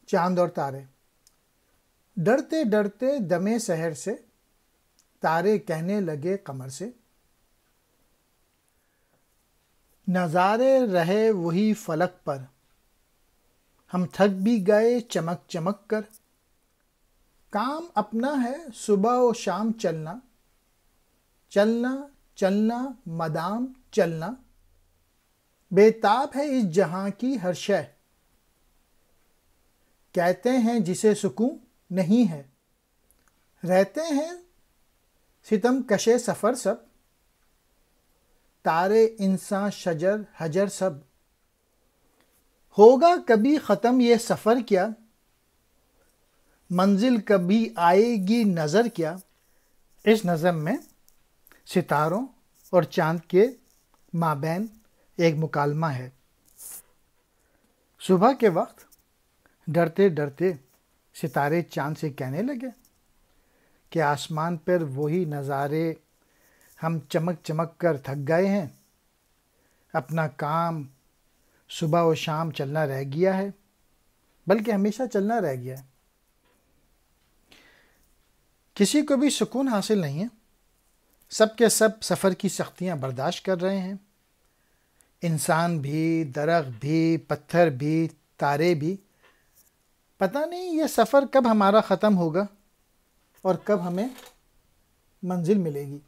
چاند اور تارے۔ ڈرتے ڈرتے دمے سحر سے، تارے کہنے لگے قمر سے، نظارے رہے وہی فلک پر، ہم تھک بھی گئے چمک چمک کر۔ کام اپنا ہے صبح و شام چلنا، چلنا چلنا مدام چلنا، بے تاب ہے اس جہاں کی ہر شے، کہتے ہیں جسے سکون نہیں ہے، رہتے ہیں ستم کشے سفر سب، تارے انساں شجر حجر سب۔ ہوگا کبھی ختم یہ سفر کیا، منزل کبھی آئے گی نظر کیا۔ اس نظم میں ستاروں اور چاند کے مابین ایک مکالمہ ہے۔ صبح کے وقت ڈرتے ڈرتے ستارے چاند سے کہنے لگے کہ آسمان پر وہی نظارے، ہم چمک چمک کر تھک گئے ہیں، اپنا کام صبح و شام چلنا رہ گیا ہے، بلکہ ہمیشہ چلنا رہ گیا ہے۔ کسی کو بھی سکون حاصل نہیں ہے، سب کے سب سفر کی سختیاں برداشت کر رہے ہیں، انسان بھی، درخت بھی، پتھر بھی، تارے بھی۔ پتہ نہیں یہ سفر کب ہمارا ختم ہوگا اور کب ہمیں منزل ملے گی۔